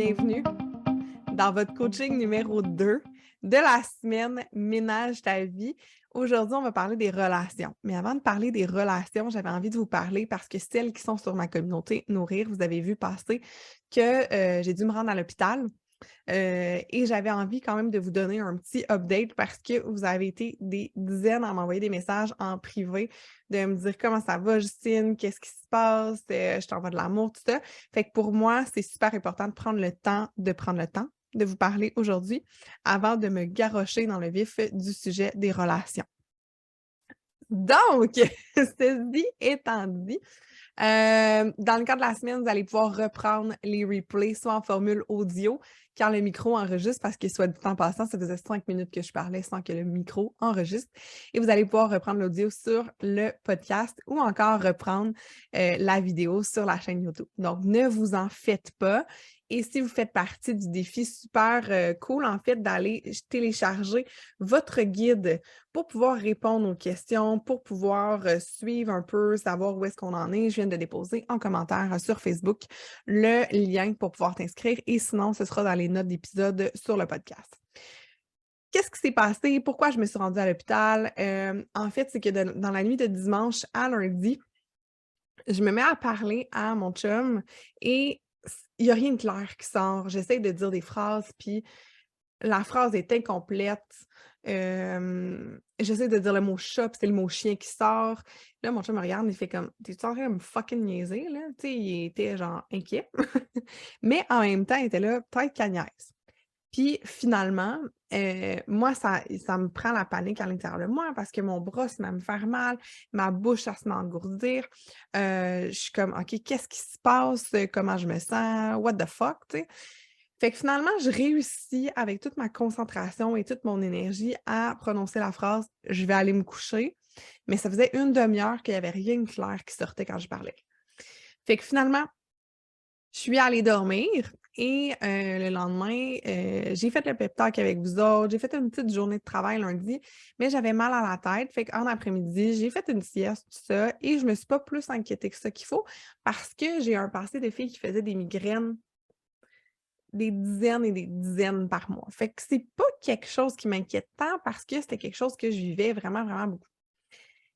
bienvenue dans votre coaching numéro 2 de la semaine Ménage ta vie. Aujourd'hui, on va parler des relations. Mais avant de parler des relations, j'avais envie de vous parler parce que celles qui sont sur ma communauté Nourrir, vous avez vu passer que j'ai dû me rendre à l'hôpital. Et j'avais envie quand même de vous donner un petit update parce que vous avez été des dizaines à m'envoyer des messages en privé, de me dire comment ça va, Justine, qu'est-ce qui se passe, je t'envoie de l'amour, tout ça. Fait que pour moi, c'est super important de prendre le temps de vous parler aujourd'hui avant de me garrocher dans le vif du sujet des relations. Donc, ceci étant dit, dans le cadre de la semaine, vous allez pouvoir reprendre les replays, soit en formule audio, quand le micro enregistre, parce que soit du temps passant, ça faisait 5 minutes que je parlais sans que le micro enregistre. Et vous allez pouvoir reprendre l'audio sur le podcast ou encore reprendre la vidéo sur la chaîne YouTube. Donc, ne vous en faites pas. Et si vous faites partie du défi super cool, en fait, d'aller télécharger votre guide pour pouvoir répondre aux questions, pour pouvoir suivre un peu, savoir où est-ce qu'on en est, je viens de déposer en commentaire sur Facebook le lien pour pouvoir t'inscrire et sinon, ce sera dans les notes d'épisode sur le podcast. Qu'est-ce qui s'est passé? Pourquoi je me suis rendue à l'hôpital? En fait, c'est que dans la nuit de dimanche à lundi, je me mets à parler à mon chum et il n'y a rien de clair qui sort. J'essaie de dire des phrases, puis la phrase est incomplète. J'essaie de dire le mot chat, puis c'est le mot chien qui sort. Là, mon chum me regarde, il fait comme: «T'es-tu en train de me fucking niaiser, là?» Tu sais, il était genre inquiet. Mais en même temps, il était là, peut-être qu'elle niaise. Puis finalement, moi, ça me prend la panique à l'intérieur de moi parce que mon bras se met à me faire mal, ma bouche, ça se met à engourdir. Je suis comme: «OK, qu'est-ce qui se passe? Comment je me sens? What the fuck?» tu sais? Fait que finalement, je réussis avec toute ma concentration et toute mon énergie à prononcer la phrase: «Je vais aller me coucher», mais ça faisait une demi-heure qu'il y avait rien de clair qui sortait quand je parlais. Fait que finalement, je suis allée dormir et le lendemain, j'ai fait le pep talk avec vous autres. J'ai fait une petite journée de travail lundi, mais j'avais mal à la tête. Fait qu'en après-midi, j'ai fait une sieste, tout ça, et je me suis pas plus inquiétée que ça qu'il faut parce que j'ai un passé de fille qui faisait des migraines des dizaines et des dizaines par mois. Fait que c'est pas quelque chose qui m'inquiète tant parce que c'était quelque chose que je vivais vraiment, vraiment beaucoup.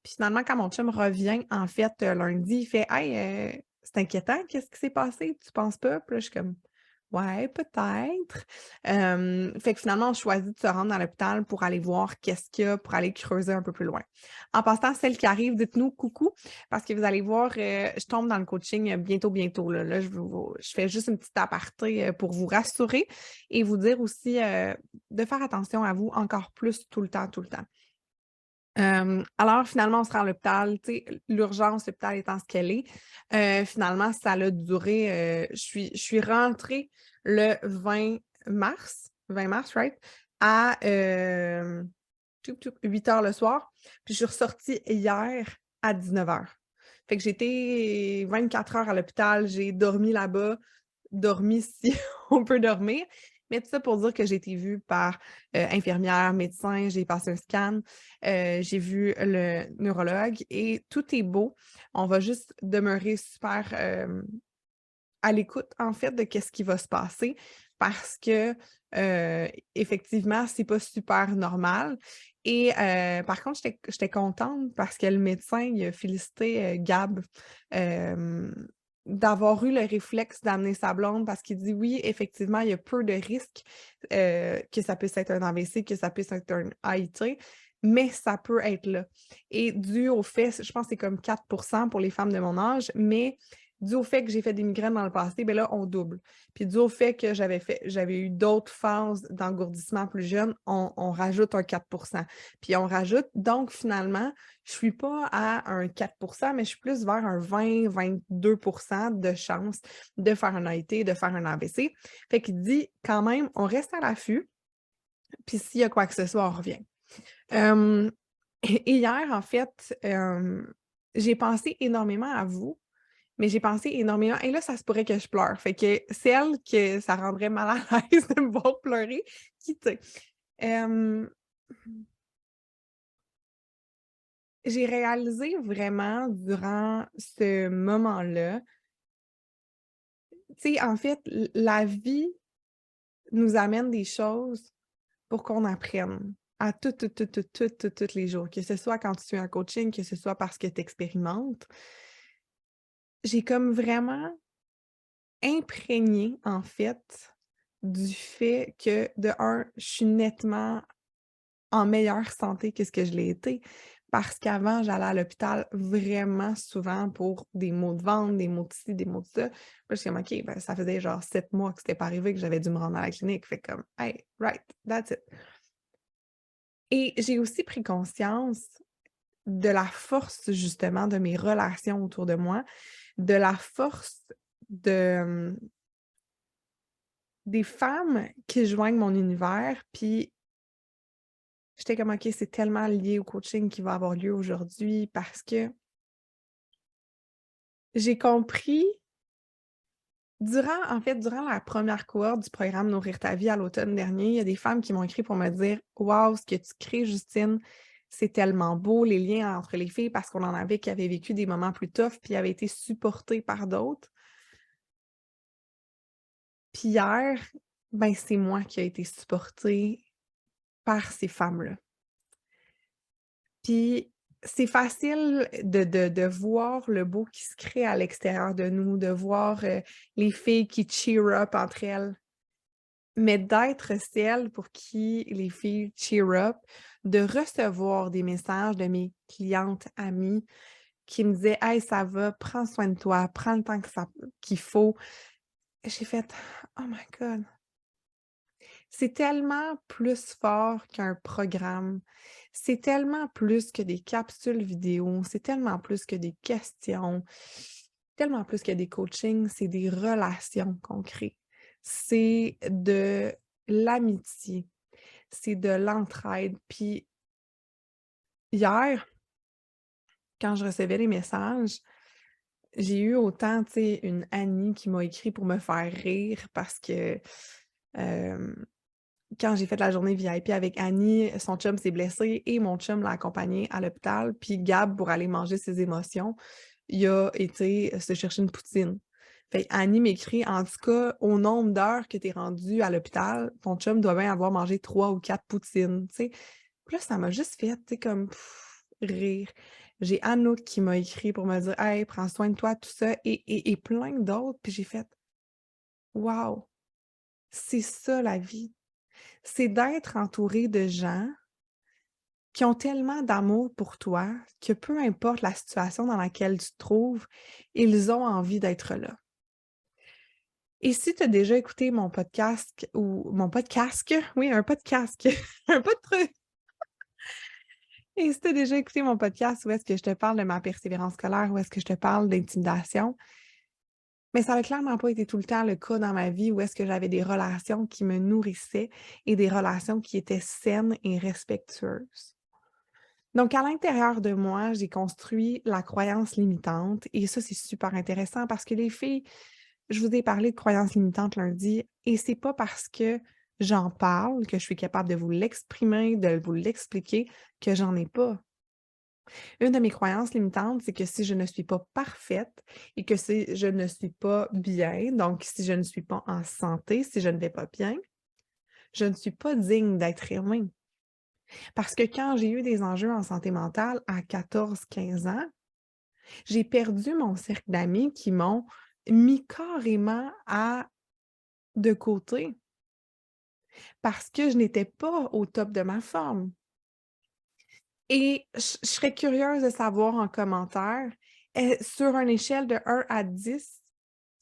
Puis finalement, quand mon chum revient, en fait, lundi, il fait: «Hey, c'est inquiétant, qu'est-ce qui s'est passé? Tu penses pas?» Puis là, je suis comme: «Ouais, peut-être». Fait que finalement, on choisit de se rendre à l'hôpital pour aller voir qu'est-ce qu'il y a, pour aller creuser un peu plus loin. En passant, celles qui arrivent, dites-nous coucou parce que vous allez voir, je tombe dans le coaching bientôt, bientôt, là. Là, je fais juste une petite aparté, pour vous rassurer et vous dire aussi, de faire attention à vous encore plus tout le temps, tout le temps. Alors finalement, on se rend à l'hôpital, tu sais, l'urgence, l'hôpital étant ce qu'elle est, finalement, ça a duré, je suis rentrée le 20 mars, right? À, 8 heures le soir, puis je suis ressortie hier à 19 heures. Fait que j'ai été 24 heures à l'hôpital, j'ai dormi là-bas, dormi si on peut dormir, mais tout ça pour dire que j'ai été vue par, infirmière, médecin, j'ai passé un scan, j'ai vu le neurologue et tout est beau. On va juste demeurer super, à l'écoute, en fait, de qu'est-ce qui va se passer parce que, effectivement, c'est pas super normal et par contre, j'étais contente parce que le médecin, il a félicité, Gab, hem, d'avoir eu le réflexe d'amener sa blonde parce qu'il dit: «Oui, effectivement, il y a peu de risques, que ça puisse être un AVC, que ça puisse être un AIT, mais ça peut être là» et dû au fait, je pense que c'est comme 4 pour les femmes de mon âge, mais dû au fait que j'ai fait des migraines dans le passé, ben là, on double. Puis dû au fait que j'avais eu d'autres phases d'engourdissement plus jeune, on rajoute un 4. Puis on rajoute donc finalement, je suis pas à un 4 mais je suis plus vers un 20-22 de chance de faire un AIT, de faire un AVC. Fait qu'il dit quand même, on reste à l'affût, puis s'il y a quoi que ce soit, on revient. Hem, et hier, en fait, j'ai pensé énormément à vous, mais j'ai pensé énormément et là, ça se pourrait que je pleure. Fait que celle que ça rendrait mal à l'aise de me voir pleurer, quittez. Hem, j'ai réalisé vraiment durant ce moment-là Tu sais, en fait, la vie nous amène des choses pour qu'on apprenne à tous les jours, que ce soit quand tu fais un coaching, que ce soit parce que tu expérimentes. J'ai comme vraiment imprégné, en fait, du fait que, de un, je suis nettement en meilleure santé que ce que je l'ai été. Parce qu'avant, j'allais à l'hôpital vraiment souvent pour des maux de ventre, des maux de ci, des maux de ça. Puis là, je suis comme: «OK, ben, ça faisait genre 7 mois que c'était pas arrivé, que j'avais dû me rendre à la clinique». Fait comme: «Hey, right, that's it». Et j'ai aussi pris conscience de la force, justement, de mes relations autour de moi, de la force de, des femmes qui joignent mon univers, puis j'étais comme: «OK, c'est tellement lié au coaching qui va avoir lieu aujourd'hui», parce que j'ai compris durant la première cohorte du programme Nourrir ta vie à l'automne dernier, il y a des femmes qui m'ont écrit pour me dire: «Waouh, ce que tu crées, Justine, c'est tellement beau, les liens entre les filles», parce qu'on en avait qui avaient vécu des moments plus tough, puis avaient été supportées par d'autres. Puis hier, ben, c'est moi qui ai été supportée par ces femmes-là. Puis c'est facile de voir le beau qui se crée à l'extérieur de nous, de voir, les filles qui cheer up entre elles. Mais d'être celle pour qui les filles cheer up, de recevoir des messages de mes clientes amies qui me disaient: «Hey, ça va, prends soin de toi, prends le temps qu'il faut». J'ai fait: «Oh my God». C'est tellement plus fort qu'un programme. C'est tellement plus que des capsules vidéo. C'est tellement plus que des questions. Tellement plus que des coachings. C'est des relations qu'on crée. C'est de l'amitié. C'est de l'entraide. Puis hier, quand je recevais les messages, j'ai eu autant, tu sais, une Annie qui m'a écrit pour me faire rire parce que, quand j'ai fait la journée VIP avec Annie, son chum s'est blessé et mon chum l'a accompagné à l'hôpital. Puis Gab, pour aller manger ses émotions, il a été se chercher une poutine. Fait Annie m'écrit: «En tout cas, au nombre d'heures que tu es rendu à l'hôpital, ton chum doit bien avoir mangé 3 ou 4 poutines», tu sais? Puis là, ça m'a juste fait, tu sais, comme rire. J'ai Anouk qui m'a écrit pour me dire: «Hey, prends soin de toi», tout ça et plein d'autres. Puis j'ai fait: «Wow, c'est ça la vie». C'est d'être entouré de gens qui ont tellement d'amour pour toi que peu importe la situation dans laquelle tu te trouves, ils ont envie d'être là. Et si tu as déjà écouté mon podcast ou mon podcast, oui, un podcast, un pas de truc. Et si tu as déjà écouté mon podcast où est-ce que je te parle de ma persévérance scolaire, où est-ce que je te parle d'intimidation, mais ça n'a clairement pas été tout le temps le cas dans ma vie où est-ce que j'avais des relations qui me nourrissaient et des relations qui étaient saines et respectueuses. Donc, à l'intérieur de moi, j'ai construit la croyance limitante et ça, c'est super intéressant parce que les filles, je vous ai parlé de croyances limitantes lundi et c'est pas parce que j'en parle, que je suis capable de vous l'exprimer, de vous l'expliquer, que j'en ai pas. Une de mes croyances limitantes, c'est que si je ne suis pas parfaite et que si je ne suis pas bien, donc si je ne suis pas en santé, si je ne vais pas bien, je ne suis pas digne d'être aimée. Parce que quand j'ai eu des enjeux en santé mentale à 14-15 ans, j'ai perdu mon cercle d'amis qui m'ont mis carrément de côté parce que je n'étais pas au top de ma forme. Et je serais curieuse de savoir en commentaire, sur une échelle de 1 à 10,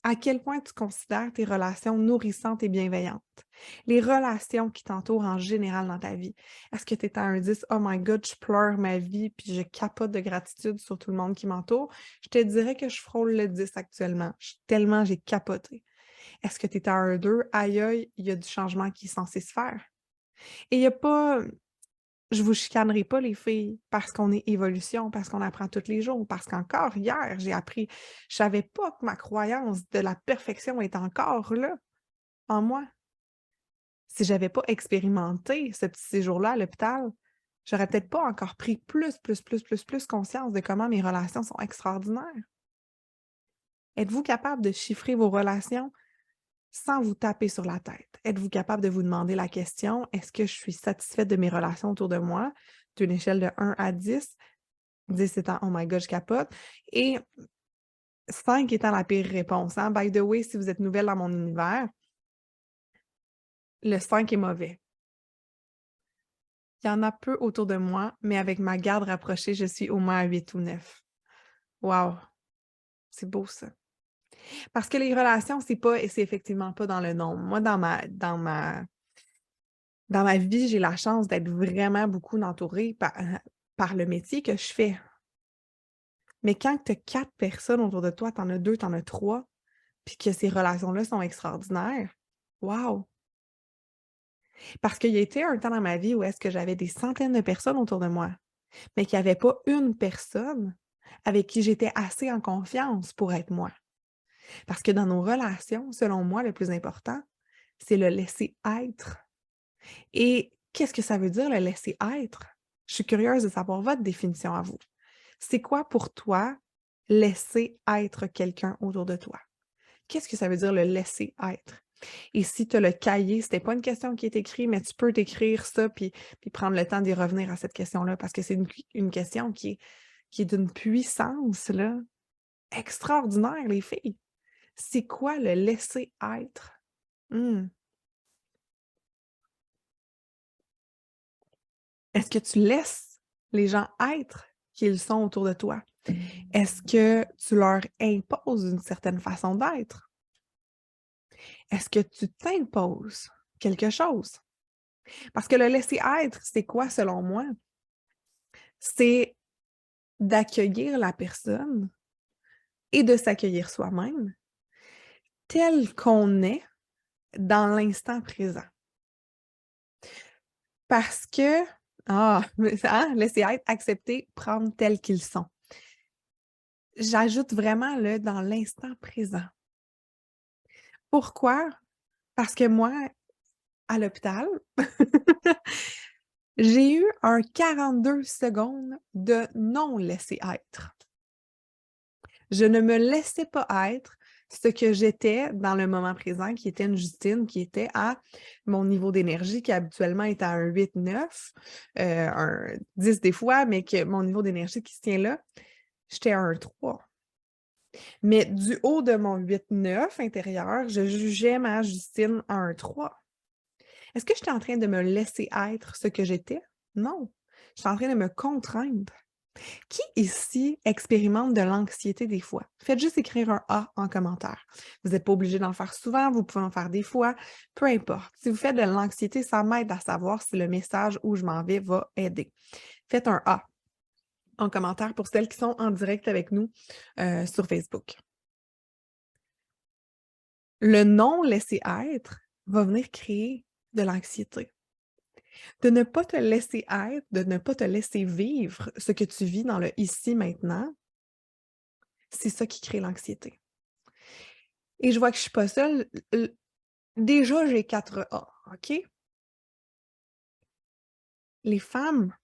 à quel point tu considères tes relations nourrissantes et bienveillantes? Les relations qui t'entourent en général dans ta vie. Est-ce que tu es à un 10? «Oh my God, je pleure ma vie puis je capote de gratitude sur tout le monde qui m'entoure». Je te dirais que je frôle le 10 actuellement. Tellement j'ai capoté. Est-ce que tu es à un 2? «Aïe aïe, il y a du changement qui est censé se faire». Et il y a pas je vous chicanerai pas les filles, parce qu'on est évolution, parce qu'on apprend tous les jours, parce qu'encore hier, j'ai appris, je savais pas que ma croyance de la perfection est encore là, en moi. Si j'avais pas expérimenté ce petit séjour-là à l'hôpital, j'aurais peut-être pas encore pris plus conscience de comment mes relations sont extraordinaires. Êtes-vous capable de chiffrer vos relations? sans vous taper sur la tête? Êtes-vous capable de vous demander la question, est-ce que je suis satisfaite de mes relations autour de moi? D'une échelle de 1 à 10, 10 étant oh my God, je capote. Et 5 étant la pire réponse. Hein? By the way, si vous êtes nouvelle dans mon univers, le 5 est mauvais. Il y en a peu autour de moi, mais avec ma garde rapprochée, je suis au moins à 8 ou 9. Wow! C'est beau ça. Parce que les relations, c'est effectivement pas dans le nombre. Moi, dans ma vie, j'ai la chance d'être vraiment beaucoup entourée par le métier que je fais. Mais quand tu as 4 personnes autour de toi, tu en as 2, tu en as 3, puis que ces relations-là sont extraordinaires, wow! Parce qu'il y a été un temps dans ma vie où est-ce que j'avais des centaines de personnes autour de moi, mais qu'il n'y avait pas une personne avec qui j'étais assez en confiance pour être moi. Parce que dans nos relations, selon moi, le plus important, c'est le laisser être. Et qu'est-ce que ça veut dire, le laisser être? Je suis curieuse de savoir votre définition à vous. C'est quoi pour toi laisser être quelqu'un autour de toi? Qu'est-ce que ça veut dire le laisser être? Et si tu as le cahier, c'était pas une question qui est écrite, mais tu peux t'écrire ça puis prendre le temps d'y revenir à cette question-là parce que c'est une question qui est d'une puissance là, extraordinaire, les filles. C'est quoi le laisser être? Mmh. Est-ce que tu laisses les gens être qui ils sont autour de toi? Est-ce que tu leur imposes une certaine façon d'être? Est-ce que tu t'imposes quelque chose? Parce que le laisser être, c'est quoi selon moi? C'est d'accueillir la personne et de s'accueillir soi-même tel qu'on est dans l'instant présent. Parce que, laisser être, accepter, prendre tels qu'ils sont. J'ajoute vraiment le dans l'instant présent. Pourquoi? Parce que moi, à l'hôpital, j'ai eu un 42 secondes de non laisser être. Je ne me laissais pas être ce que j'étais dans le moment présent, qui était une Justine, qui était à mon niveau d'énergie, qui habituellement est à un 8-9, un 10 des fois, mais que mon niveau d'énergie qui se tient là, j'étais à un 3. Mais du haut de mon 8-9 intérieur, je jugeais ma Justine à un 3. Est-ce que j'étais en train de me laisser être ce que j'étais? Non. J'étais en train de me contraindre. Qui ici expérimente de l'anxiété des fois? Faites juste écrire un A en commentaire. Vous n'êtes pas obligé d'en faire souvent, vous pouvez en faire des fois, peu importe. Si vous faites de l'anxiété, ça m'aide à savoir si le message où je m'en vais va aider. Faites un A en commentaire pour celles qui sont en direct avec nous sur Facebook. Le non laisser être va venir créer de l'anxiété. De ne pas te laisser être, de ne pas te laisser vivre ce que tu vis dans le ici maintenant, c'est ça qui crée l'anxiété. Et je vois que je suis pas seule. Déjà, j'ai 4 A, OK? Les femmes,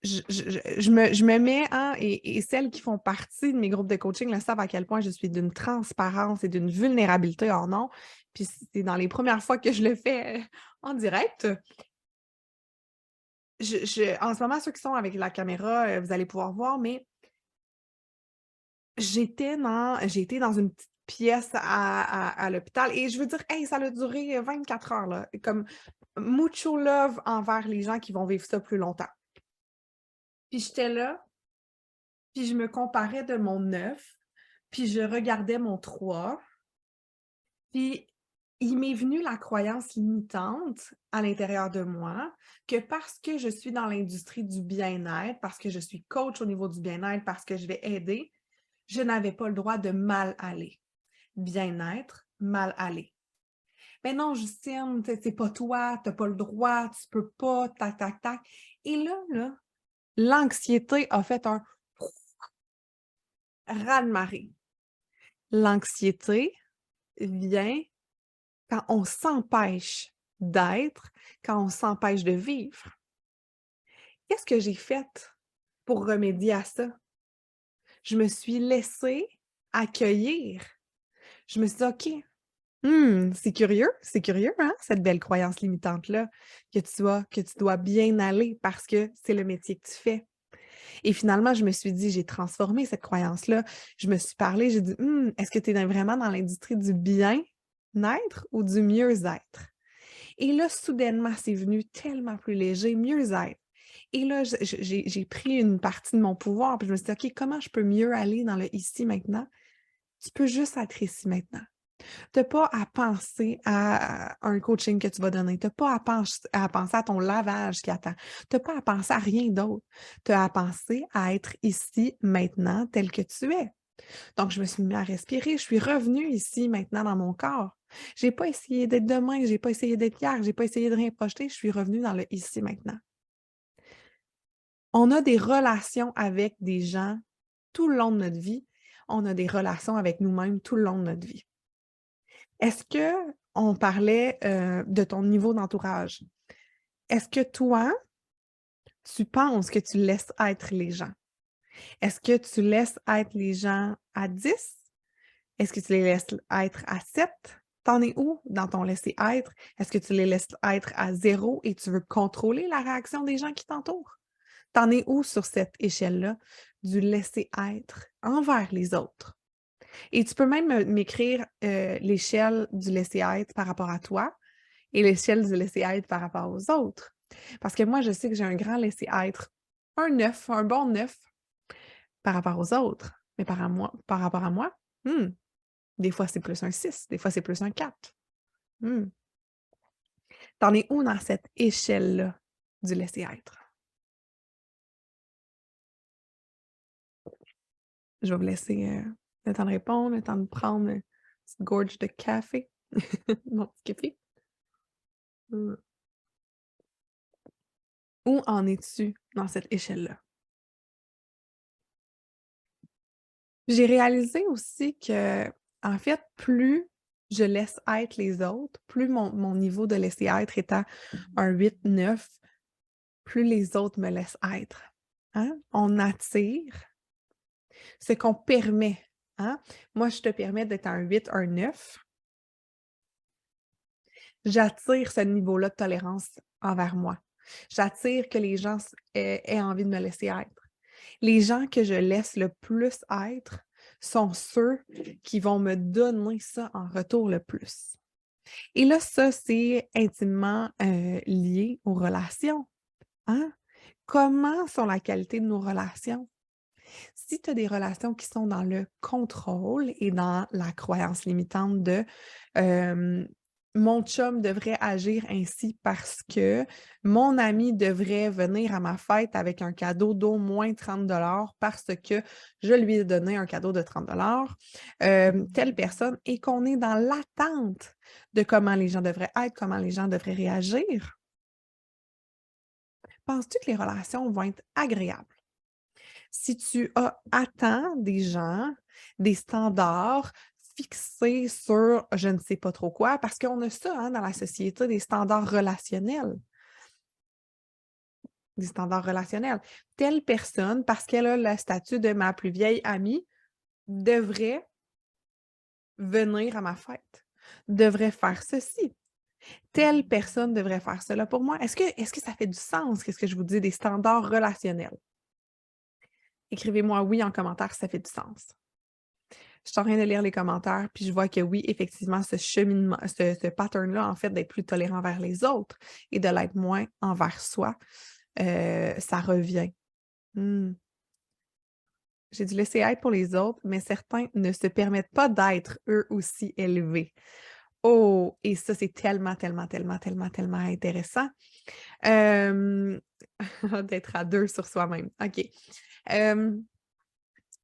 je me mets, hein, et celles qui font partie de mes groupes de coaching le savent à quel point je suis d'une transparence et d'une vulnérabilité hors norme. Puis c'est dans les premières fois que je le fais en direct. En ce moment, ceux qui sont avec la caméra, vous allez pouvoir voir, mais j'ai été dans une petite pièce à l'hôpital et je veux dire, hey, ça a duré 24 heures, là. Comme mucho love envers les gens qui vont vivre ça plus longtemps. Puis j'étais là, puis je me comparais de mon 9, puis je regardais mon 3, puis il m'est venu la croyance limitante à l'intérieur de moi que parce que je suis dans l'industrie du bien-être, parce que je suis coach au niveau du bien-être, parce que je vais aider, je n'avais pas le droit de mal aller. Bien-être, mal aller. Mais non, Justine, c'est pas toi, t'as pas le droit, tu peux pas, tac, tac, tac. Et là, l'anxiété a fait un raz-de-marée. L'anxiété vient quand on s'empêche d'être, quand on s'empêche de vivre. Qu'est-ce que j'ai fait pour remédier à ça? Je me suis laissée accueillir. Je me suis dit, OK, C'est curieux, hein, cette belle croyance limitante-là, que tu dois bien aller parce que c'est le métier que tu fais. Et finalement, je me suis dit, j'ai transformé cette croyance-là. Je me suis parlé, j'ai dit, est-ce que tu es vraiment dans l'industrie du bien-être ou du mieux-être? Et là, soudainement, c'est venu tellement plus léger, mieux-être. Et là, j'ai pris une partie de mon pouvoir, puis je me suis dit, OK, comment je peux mieux aller dans le ici maintenant? Tu peux juste être ici maintenant. Tu pas à penser à un coaching que tu vas donner. Tu pas à penser à ton lavage qui attend. Tu pas à penser à rien d'autre. Tu as à penser à être ici, maintenant, tel que tu es. Donc, je me suis mis à respirer. Je suis revenue ici, maintenant, dans mon corps. J'ai pas essayé d'être demain, j'ai pas essayé d'être hier, j'ai pas essayé de rien projeter. Je suis revenue dans le ici, maintenant. On a des relations avec des gens tout le long de notre vie. On a des relations avec nous-mêmes tout le long de notre vie. Est-ce qu'on parlait, de ton niveau d'entourage? Est-ce que toi, tu penses que tu laisses être les gens? Est-ce que tu laisses être les gens à 10? Est-ce que tu les laisses être à 7? T'en es où dans ton laisser être? Est-ce que tu les laisses être à 0 et tu veux contrôler la réaction des gens qui t'entourent? T'en es où sur cette échelle-là du laisser être envers les autres? Et tu peux même m'écrire, l'échelle du laisser-être par rapport à toi et l'échelle du laisser-être par rapport aux autres. Parce que moi, je sais que j'ai un grand laisser-être, un 9, un bon 9 par rapport aux autres. Mais par rapport à moi, des fois, c'est plus un 6, des fois, c'est plus un 4. Mmh. Tu es où dans cette échelle-là du laisser-être? Je vais vous laisser, le temps de répondre, le temps de prendre une petite gorge de café, mon petit café. Mmh. Où en es-tu dans cette échelle-là? J'ai réalisé aussi que, en fait, plus je laisse être les autres, plus mon niveau de laisser être est à un 8-9, plus les autres me laissent être, hein? On attire ce qu'on permet, hein? Moi, je te permets d'être un 8, un 9. J'attire ce niveau-là de tolérance envers moi. J'attire que les gens aient envie de me laisser être. Les gens que je laisse le plus être sont ceux qui vont me donner ça en retour le plus. Et là, ça, c'est intimement, lié aux relations, hein? Comment sont la qualité de nos relations? Si tu as des relations qui sont dans le contrôle et dans la croyance limitante de, hem, mon chum devrait agir ainsi parce que mon ami devrait venir à ma fête avec un cadeau d'au moins 30 parce que je lui ai donné un cadeau de 30 telle personne et qu'on est dans l'attente de comment les gens devraient être, comment les gens devraient réagir. Penses-tu que les relations vont être agréables? Si tu attends des gens, des standards fixés sur je ne sais pas trop quoi, parce qu'on a ça, hein, dans la société, des standards relationnels. Des standards relationnels. Telle personne, parce qu'elle a le statut de ma plus vieille amie, devrait venir à ma fête, devrait faire ceci. Telle personne devrait faire cela pour moi. Est-ce que ça fait du sens, qu'est-ce que je vous dis, des standards relationnels? Écrivez-moi oui en commentaire si ça fait du sens. Je suis en train de lire les commentaires, puis je vois que oui, effectivement, ce cheminement, ce pattern-là, en fait, d'être plus tolérant envers les autres et de l'être moins envers soi, ça revient. Mmh. J'ai dû laisser être pour les autres, mais certains ne se permettent pas d'être eux aussi élevés. Oh! Et ça, c'est tellement, tellement, tellement, tellement, tellement intéressant. Hem, d'être à 2 sur soi-même. OK. Hem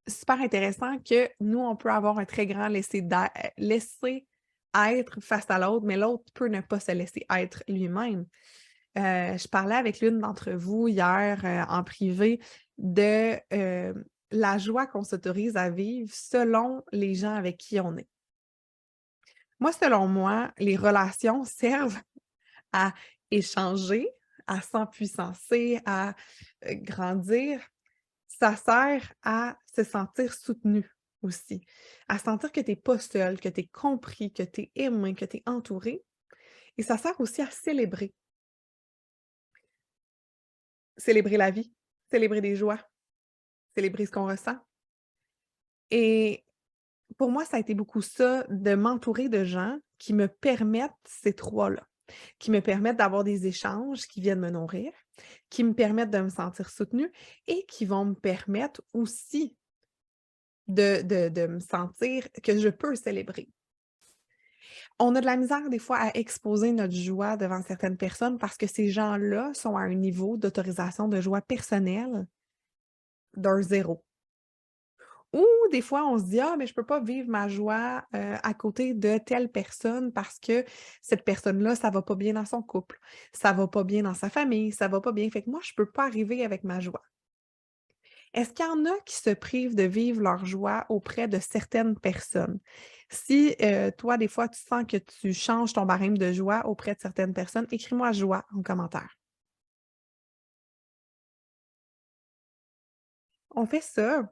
Super intéressant que nous, on peut avoir un très grand laisser être face à l'autre, mais l'autre peut ne pas se laisser être lui-même. Je parlais avec l'une d'entre vous hier, en privé de, la joie qu'on s'autorise à vivre selon les gens avec qui on est. Moi, selon moi, les relations servent à échanger, à s'empuissancer, à, grandir. Ça sert à se sentir soutenu aussi, à sentir que tu es pas seul, que tu es compris, que tu es aimé, que tu es entouré et ça sert aussi à célébrer. Célébrer la vie, célébrer des joies, célébrer ce qu'on ressent et pour moi, ça a été beaucoup ça, de m'entourer de gens qui me permettent ces 3-là, qui me permettent d'avoir des échanges qui viennent me nourrir, qui me permettent de me sentir soutenue et qui vont me permettre aussi de me sentir que je peux célébrer. On a de la misère des fois à exposer notre joie devant certaines personnes parce que ces gens-là sont à un niveau d'autorisation de joie personnelle d'un 0. Ou des fois, on se dit: «Ah, mais je peux pas vivre ma joie, à côté de telle personne parce que cette personne-là, ça va pas bien dans son couple, ça va pas bien dans sa famille, ça va pas bien, fait que moi, je peux pas arriver avec ma joie». Est-ce qu'il y en a qui se privent de vivre leur joie auprès de certaines personnes? Si, toi, des fois, tu sens que tu changes ton barème de joie auprès de certaines personnes, écris-moi «joie» en commentaire. On fait ça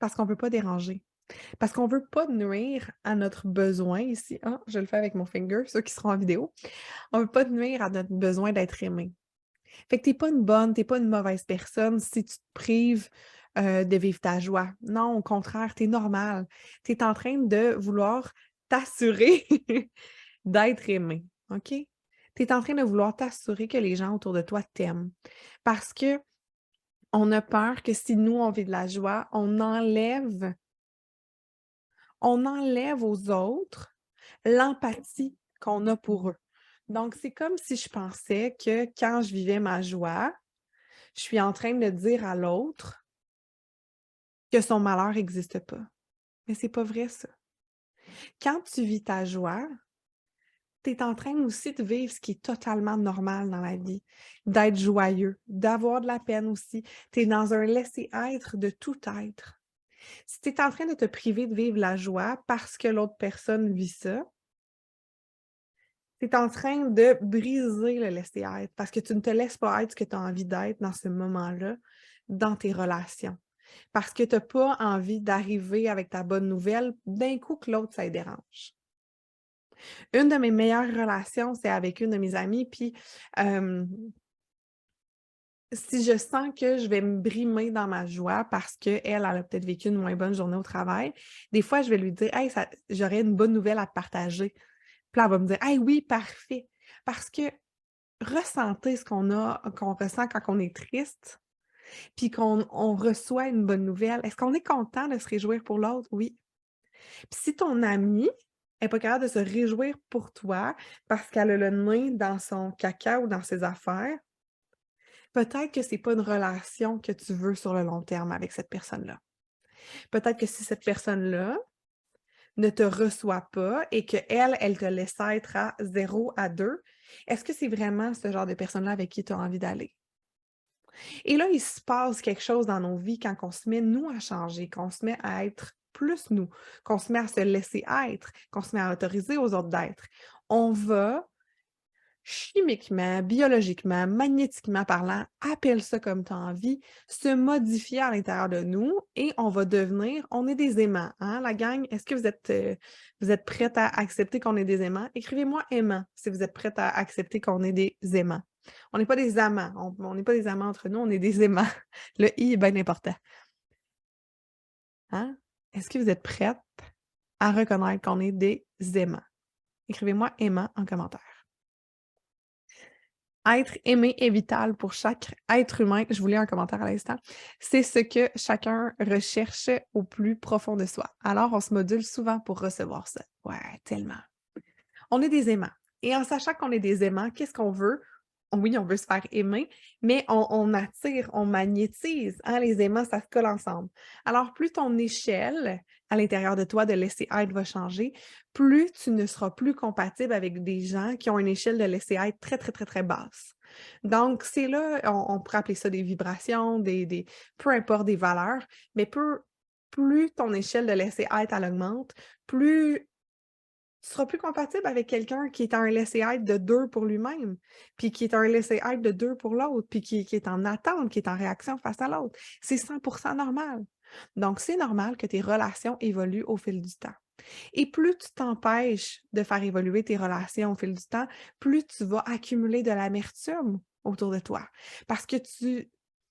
parce qu'on veut pas déranger. Parce qu'on veut pas nuire à notre besoin ici. Ah, je le fais avec mon finger, ceux qui seront en vidéo. On veut pas nuire à notre besoin d'être aimé. Fait que tu pas une bonne, tu pas une mauvaise personne si tu te prives, de vivre ta joie. Non, au contraire, tu es normal. Tu es en train de vouloir t'assurer d'être aimé, OK? Tu es en train de vouloir t'assurer que les gens autour de toi t'aiment. Parce que on a peur que si nous, on vit de la joie, on enlève aux autres l'empathie qu'on a pour eux. Donc, c'est comme si je pensais que quand je vivais ma joie, je suis en train de dire à l'autre que son malheur n'existe pas. Mais c'est pas vrai ça. Quand tu vis ta joie, tu es en train aussi de vivre ce qui est totalement normal dans la vie, d'être joyeux, d'avoir de la peine aussi. Tu es dans un laisser-être de tout être. Si tu es en train de te priver de vivre la joie parce que l'autre personne vit ça, tu es en train de briser le laisser-être parce que tu ne te laisses pas être ce que tu as envie d'être dans ce moment-là, dans tes relations. Parce que tu as pas envie d'arriver avec ta bonne nouvelle d'un coup que l'autre, ça le dérange. Une de mes meilleures relations, c'est avec une de mes amies, puis, si je sens que je vais me brimer dans ma joie parce qu'elle, elle a peut-être vécu une moins bonne journée au travail, des fois, je vais lui dire: «Hey, ça j'aurais une bonne nouvelle à te partager». Puis là, elle va me dire: «Hey, oui, parfait». Parce que ressentir ce qu'on ressent quand on est triste, puis qu'on reçoit une bonne nouvelle, est-ce qu'on est content de se réjouir pour l'autre? Oui. Puis si ton amie est pas capable de se réjouir pour toi parce qu'elle a le nez dans son caca ou dans ses affaires, peut-être que c'est pas une relation que tu veux sur le long terme avec cette personne-là. Peut-être que si cette personne-là ne te reçoit pas et qu'elle, elle te laisse être à 0 à 2, est-ce que c'est vraiment ce genre de personne-là avec qui tu as envie d'aller? Et là, il se passe quelque chose dans nos vies quand on se met, nous, à changer, qu'on se met à être plus nous, qu'on se met à se laisser être, qu'on se met à autoriser aux autres d'être. On va chimiquement, biologiquement, magnétiquement parlant, appelle ça comme tu as envie, se modifier à l'intérieur de nous et on est des aimants, hein, la gang? Est-ce que vous êtes prête à accepter qu'on est des aimants? Écrivez-moi aimant si vous êtes prête à accepter qu'on est des aimants. On n'est pas des amants, on n'est pas des amants entre nous, on est des aimants. Le «i» est bien important, hein? Est-ce que vous êtes prête à reconnaître qu'on est des aimants? Écrivez-moi aimant en commentaire. Être aimé est vital pour chaque être humain. Je vous lis un commentaire à l'instant. C'est ce que chacun recherche au plus profond de soi. Alors, on se module souvent pour recevoir ça. Ouais, tellement. On est des aimants. Et en sachant qu'on est des aimants, qu'est-ce qu'on veut? Oui, on veut se faire aimer, mais on attire, on magnétise, hein, les aimants, ça se colle ensemble. Alors, plus ton échelle à l'intérieur de toi de laisser être va changer, plus tu ne seras plus compatible avec des gens qui ont une échelle de laisser être très, très, très, très basse. Donc, c'est là, on pourrait appeler ça des vibrations, peu importe des valeurs, mais plus ton échelle de laisser être, elle augmente, plus tu seras plus compatible avec quelqu'un qui est un laisser-être de 2 pour lui-même, puis qui est un laisser-être de 2 pour l'autre, puis qui est en attente, qui est en réaction face à l'autre. C'est 100% normal. Donc, c'est normal que tes relations évoluent au fil du temps. Et plus tu t'empêches de faire évoluer tes relations au fil du temps, plus tu vas accumuler de l'amertume autour de toi. Parce que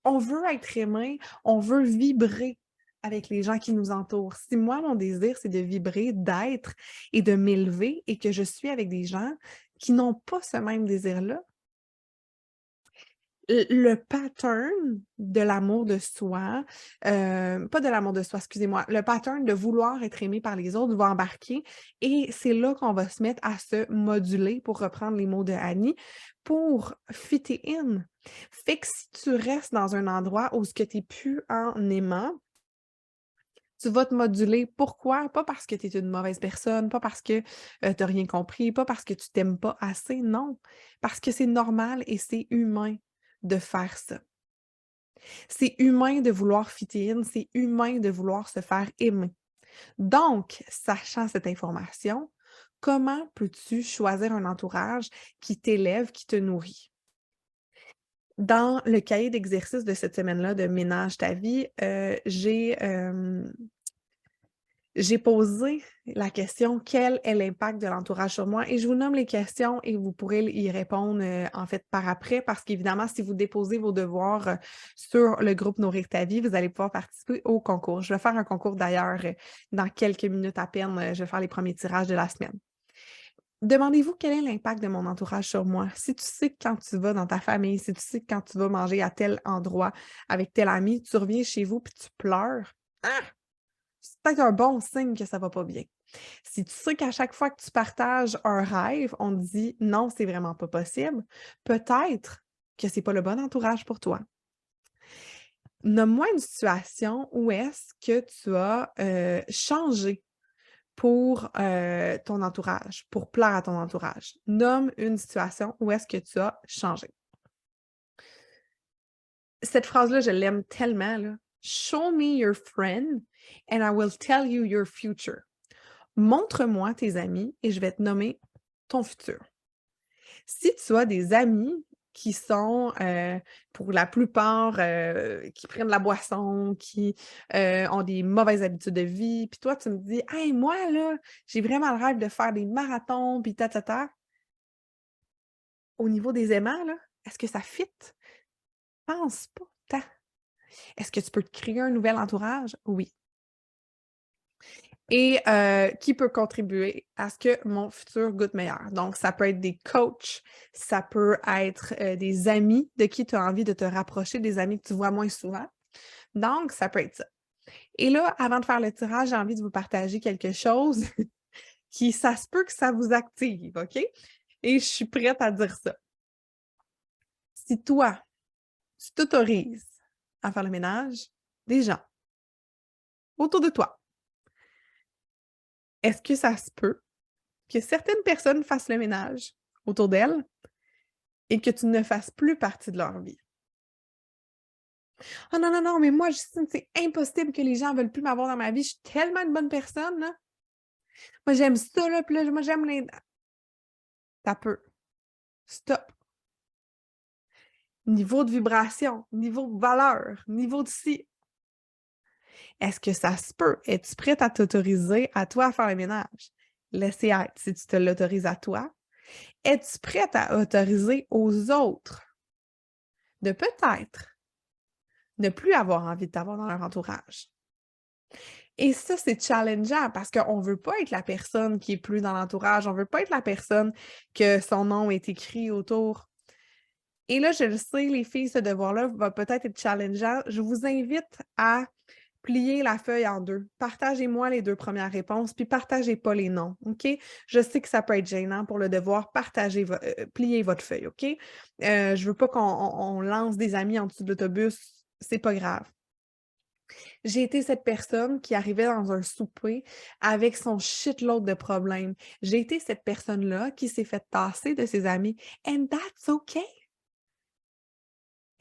on veut être aimé, on veut vibrer avec les gens qui nous entourent. Si moi, mon désir, c'est de vibrer, d'être et de m'élever et que je suis avec des gens qui n'ont pas ce même désir-là, le pattern de l'amour de soi, pas de l'amour de soi, excusez-moi, le pattern de vouloir être aimé par les autres va embarquer et c'est là qu'on va se mettre à se moduler, pour reprendre les mots de Annie, pour fitter in. Fait que si tu restes dans un endroit où ce que tu es plus en aimant, tu vas te moduler. Pourquoi? Pas parce que tu es une mauvaise personne, pas parce que, tu as rien compris, pas parce que tu t'aimes pas assez, non. Parce que c'est normal et c'est humain de faire ça. C'est humain de vouloir fitter in, c'est humain de vouloir se faire aimer. Donc, sachant cette information, comment peux-tu choisir un entourage qui t'élève, qui te nourrit? Dans le cahier d'exercice de cette semaine-là de Ménage ta vie, j'ai posé la question: «Quel est l'impact de l'entourage sur moi?» et je vous nomme les questions et vous pourrez y répondre, en fait, par après, parce qu'évidemment, si vous déposez vos devoirs, sur le groupe Nourrir ta vie, vous allez pouvoir participer au concours. Je vais faire un concours d'ailleurs, dans quelques minutes à peine, je vais faire les premiers tirages de la semaine. Demandez-vous quel est l'impact de mon entourage sur moi. Si tu sais que quand tu vas dans ta famille, si tu sais que quand tu vas manger à tel endroit avec tel ami, tu reviens chez vous puis tu pleures, ah! C'est peut-être un bon signe que ça va pas bien. Si tu sais qu'à chaque fois que tu partages un rêve, on te dit: «Non, c'est vraiment pas possible», peut-être que c'est pas le bon entourage pour toi. Nomme-moi une situation où est-ce que tu as, changé pour, ton entourage, pour plaire à ton entourage. Nomme une situation où est-ce que tu as changé. Cette phrase-là, je l'aime tellement, là. «Show me your friend and I will tell you your future». Montre-moi tes amis et je vais te nommer ton futur. Si tu as des amis qui sont, pour la plupart, qui prennent de la boisson, qui, ont des mauvaises habitudes de vie, puis toi, tu me dis: «Hey, moi, là, j'ai vraiment le rêve de faire des marathons, puis ta, ta, ta». Au niveau des aimants, là, est-ce que ça fit? Pense pas tant. Est-ce que tu peux te créer un nouvel entourage? Oui. Et qui peut contribuer à ce que mon futur goûte meilleur. Donc, ça peut être des coachs, ça peut être, des amis de qui tu as envie de te rapprocher, des amis que tu vois moins souvent. Donc, ça peut être ça. Et là, avant de faire le tirage, j'ai envie de vous partager quelque chose qui, ça se peut que ça vous active, OK? Et je suis prête à dire ça. Si toi, tu t'autorises à faire le ménage des gens autour de toi, est-ce que ça se peut que certaines personnes fassent le ménage autour d'elles et que tu ne fasses plus partie de leur vie? «Ah non, non, non, mais moi, Justine, c'est impossible que les gens veulent plus m'avoir dans ma vie. Je suis tellement une bonne personne, là. Moi, j'aime ça, là, puis là, moi, j'aime les» tu peu. Stop. Niveau de vibration, niveau de valeur, niveau de ci. Est-ce que ça se peut? Es-tu prête à t'autoriser à toi à faire le ménage? Laisser être si tu te l'autorises à toi. Es-tu prête à autoriser aux autres de peut-être ne plus avoir envie de t'avoir dans leur entourage? Et ça, c'est challengeant parce qu'on veut pas être la personne qui est plus dans l'entourage, on veut pas être la personne que son nom est écrit autour. Et là, je le sais, les filles, ce devoir-là va peut-être être challengeant. Je vous invite à plier la feuille en 2. Partagez-moi les 2 premières réponses, puis partagez pas les noms, OK? Je sais que ça peut être gênant pour le devoir. Partagez pliez votre feuille, OK? Je veux pas qu'on lance des amis en dessous de l'autobus, c'est pas grave. J'ai été cette personne qui arrivait dans un souper avec son shitload de problèmes. J'ai été cette personne-là qui s'est fait tasser de ses amis and that's okay,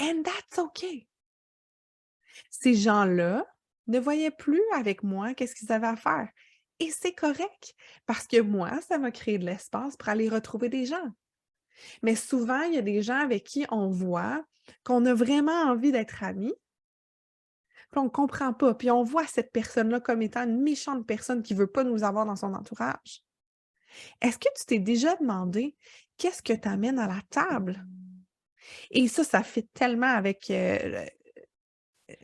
and that's okay. Ces gens-là ne voyaient plus avec moi qu'est-ce qu'ils avaient à faire et c'est correct parce que moi, ça m'a créé de l'espace pour aller retrouver des gens. Mais souvent, il y a des gens avec qui on voit qu'on a vraiment envie d'être amis, Puis on ne comprend pas. Puis on voit cette personne-là comme étant une méchante personne qui ne veut pas nous avoir dans son entourage. Est-ce que tu t'es déjà demandé qu'est-ce que tu amènes à la table? Et ça fit tellement avec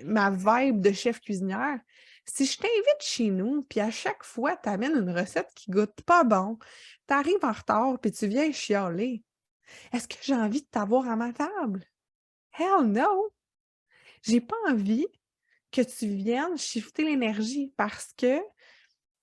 ma vibe de chef cuisinière. Si je t'invite chez nous, puis à chaque fois, tu amènes une recette qui goûte pas bon, tu arrives en retard, puis tu viens chialer, est-ce que j'ai envie de t'avoir à ma table? Hell no! J'ai pas envie que tu viennes shifter l'énergie parce que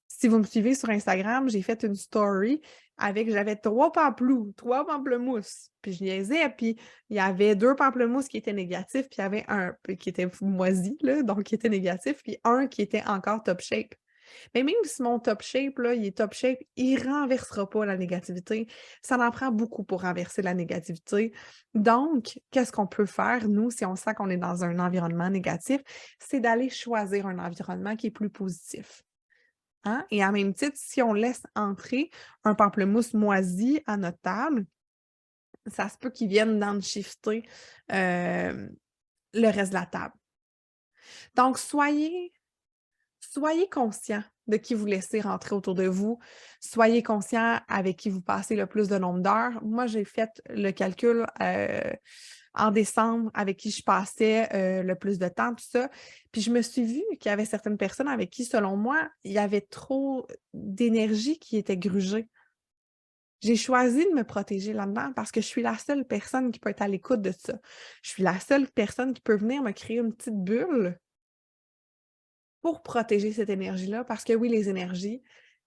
si vous me suivez sur Instagram, j'ai fait une story j'avais 3 pamplemousses, puis je niaisais, puis il y avait 2 pamplemousses qui étaient négatifs, puis il y avait un qui était moisi, là, donc qui était négatif, puis un qui était encore top shape. Mais même si mon top shape, là, il est top shape, il renversera pas la négativité. Ça en prend beaucoup pour renverser la négativité. Donc, qu'est-ce qu'on peut faire, nous, si on sent qu'on est dans un environnement négatif? C'est d'aller choisir un environnement qui est plus positif. Hein? Et à même titre, si on laisse entrer un pamplemousse moisi à notre table, ça se peut qu'il vienne downshifter le reste de la table. Donc, soyez conscient de qui vous laissez rentrer autour de vous. Soyez conscient avec qui vous passez le plus de nombre d'heures. Moi, j'ai fait le calcul en décembre avec qui je passais le plus de temps, tout ça. Puis je me suis vue qu'il y avait certaines personnes avec qui, selon moi, il y avait trop d'énergie qui était grugée. J'ai choisi de me protéger là-dedans parce que je suis la seule personne qui peut être à l'écoute de ça. Je suis la seule personne qui peut venir me créer une petite bulle pour protéger cette énergie-là, parce que oui, les énergies,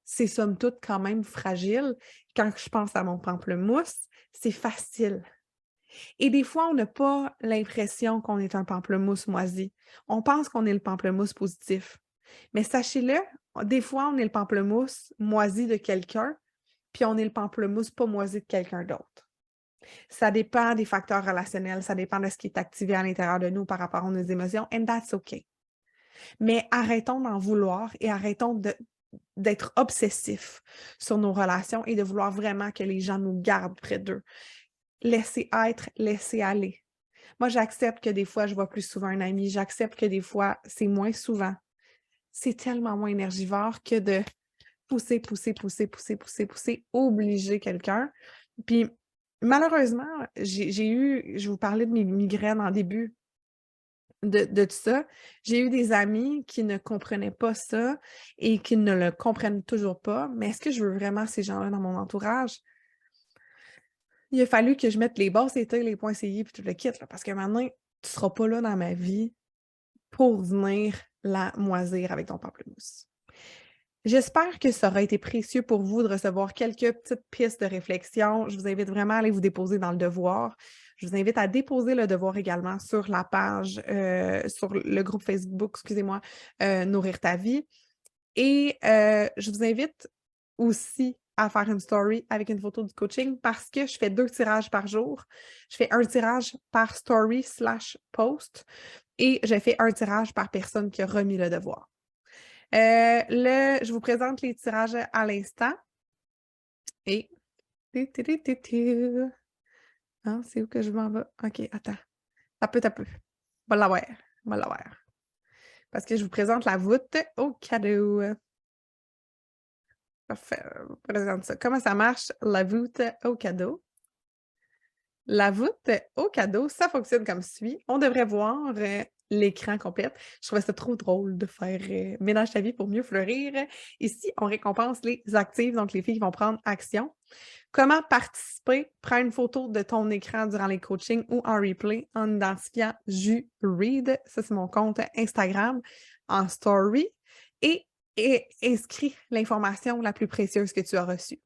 c'est somme toute quand même fragile. Quand je pense à mon pamplemousse, c'est facile. Et des fois, on n'a pas l'impression qu'on est un pamplemousse moisi. On pense qu'on est le pamplemousse positif. Mais sachez-le, des fois, on est le pamplemousse moisi de quelqu'un, puis on est le pamplemousse pas moisi de quelqu'un d'autre. Ça dépend des facteurs relationnels, ça dépend de ce qui est activé à l'intérieur de nous par rapport à nos émotions, and that's okay. Mais arrêtons d'en vouloir et arrêtons d'être obsessifs sur nos relations et de vouloir vraiment que les gens nous gardent près d'eux. Laissez être, laissez aller. Moi, j'accepte que des fois, je vois plus souvent un ami. J'accepte que des fois, c'est moins souvent. C'est tellement moins énergivore que de pousser, obliger quelqu'un. Puis, malheureusement, je vous parlais de mes migraines en début de tout ça. J'ai eu des amis qui ne comprenaient pas ça et qui ne le comprennent toujours pas. Mais est-ce que je veux vraiment ces gens-là dans mon entourage? Il a fallu que je mette les basses états, les points essayés puis tout le kit, là, parce que maintenant, tu seras pas là dans ma vie pour venir la moisir avec ton pamplemousse. J'espère que ça aura été précieux pour vous de recevoir quelques petites pistes de réflexion. Je vous invite vraiment à aller vous déposer dans le devoir. Je vous invite à déposer le devoir également sur la page, sur le groupe Facebook, excusez-moi, Nourrir ta vie. Et je vous invite aussi à faire une story avec une photo du coaching parce que je fais 2 tirages par jour. Je fais un tirage par story/post et je fais un tirage par personne qui a remis le devoir. Je vous présente les tirages à l'instant. Et hein, c'est où que je m'en vais? OK, attends. T'as peu. Va l'avoir. Parce que je vous présente la voûte au cadeau. Parfait, je vous présente ça. Comment ça marche, la voûte au cadeau? La voûte au cadeau, ça fonctionne comme suit. On devrait voir l'écran complet. Je trouvais ça trop drôle de faire ménage ta vie pour mieux fleurir. Ici, on récompense les actives, donc les filles qui vont prendre action. Comment participer? Prends une photo de ton écran durant les coachings ou en replay en identifiant Ju Read. Ça, c'est mon compte Instagram en story. Et inscris l'information la plus précieuse que tu as reçue.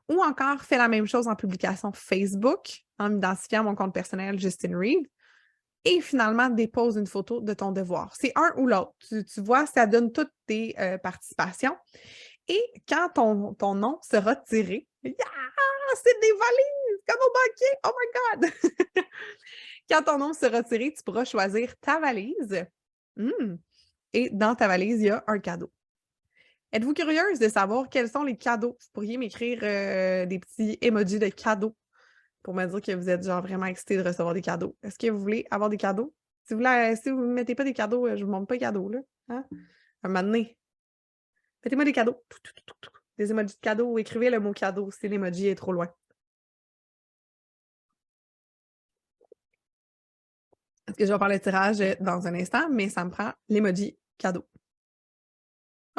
Ou encore, fais la même chose en publication Facebook en identifiant mon compte personnel Justine Reed. Et finalement, dépose une photo de ton devoir. C'est un ou l'autre. Tu vois, ça donne toutes tes participations. Et quand ton nom sera tiré, yeah! C'est des valises comme au banquier! Oh my God! Quand ton nom sera tiré, tu pourras choisir ta valise. Et dans ta valise, il y a un cadeau. Êtes-vous curieuse de savoir quels sont les cadeaux? Vous pourriez m'écrire des petits emojis de cadeaux pour me dire que vous êtes genre vraiment excité de recevoir des cadeaux. Est-ce que vous voulez avoir des cadeaux? Si vous ne mettez pas des cadeaux, je ne vous montre pas les cadeaux, là. Hein? Un moment donné. Mettez-moi des cadeaux. Des emojis de cadeaux. Écrivez le mot cadeau si l'emoji est trop loin. Parce que je vais faire le tirage dans un instant, mais ça me prend l'emoji cadeau.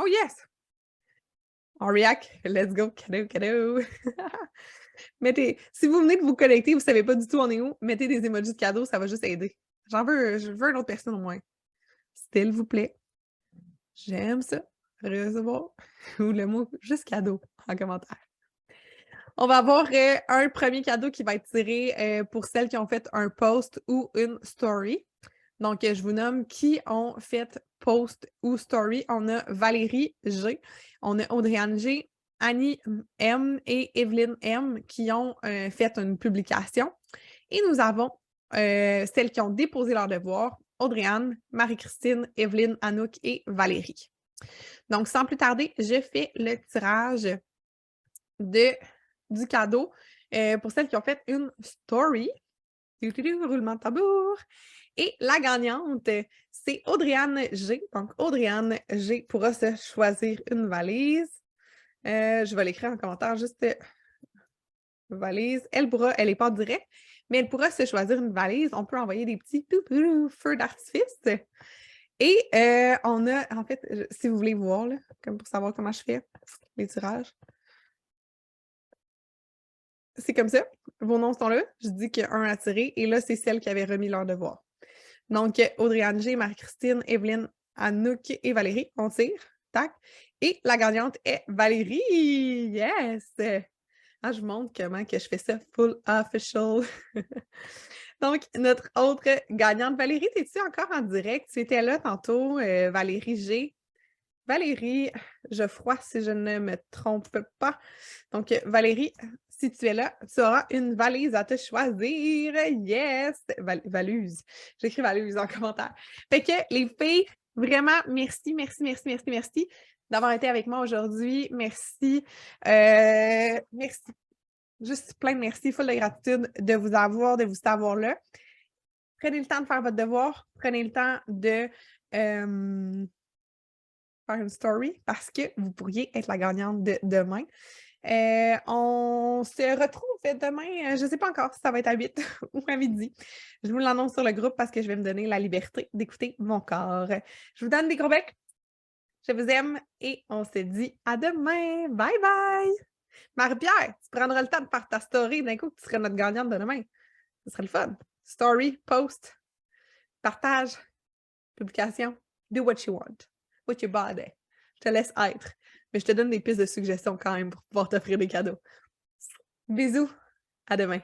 Oh yes! Auriac, let's go, cadeau, cadeau! Si vous venez de vous connecter, vous ne savez pas du tout on est où, mettez des emojis de cadeau, ça va juste aider. Je veux une autre personne au moins. S'il vous plaît. J'aime ça. Recevoir. Ou le mot juste cadeau en commentaire. On va avoir un premier cadeau qui va être tiré pour celles qui ont fait un post ou une story. Donc, je vous nomme qui ont fait post ou story. On a Valérie G, on a Audrey-Anne G, Annie M et Evelyne M qui ont fait une publication. Et nous avons celles qui ont déposé leur devoir, Audrey-Anne, Marie-Christine, Evelyne, Anouk et Valérie. Donc, sans plus tarder, je fais le tirage du cadeau pour celles qui ont fait une story. Roulement de tambour. Et la gagnante, c'est Audrey-Anne G. Donc, Audrey-Anne G pourra se choisir une valise. Je vais l'écrire en commentaire, juste valise. Elle n'est pas en direct, mais elle pourra se choisir une valise. On peut envoyer des petits feux d'artifice. Et on a, en fait, si vous voulez voir, là, comme pour savoir comment je fais les tirages, c'est comme ça. Vos noms sont là. Je dis qu'il y a un à tirer. Et là, c'est celle qui avait remis leur devoir. Donc, Audrey-Anne G, Marie-Christine, Evelyne, Anouk et Valérie, on tire. Tac. Et la gagnante est Valérie. Yes! Ah, je vous montre comment que je fais ça full official. Donc, notre autre gagnante, Valérie, es-tu encore en direct? Tu étais là tantôt, Valérie G. Valérie Geoffroy, si je ne me trompe pas. Donc, Valérie, si tu es là, tu auras une valise à te choisir. Yes! Valuse. J'écris valuse en commentaire. Fait que les filles, vraiment, merci d'avoir été avec moi aujourd'hui. Merci. Merci. Juste plein de merci, full de gratitude de vous avoir, de vous savoir là. Prenez le temps de faire votre devoir. Prenez le temps de faire une story parce que vous pourriez être la gagnante de demain. On se retrouve demain, je ne sais pas encore si ça va être à 8 ou à midi. Je vous l'annonce sur le groupe parce que je vais me donner la liberté d'écouter mon corps. Je vous donne des gros becs. Je vous aime et on se dit à demain. Bye bye! Marie-Pierre, tu prendras le temps de faire ta story d'un coup que tu serais notre gagnante de demain. Ce serait le fun. Story, post, partage, publication. Do what you want. With your body. Je te laisse être. Mais je te donne des pistes de suggestions quand même pour pouvoir t'offrir des cadeaux. Bisous. À demain.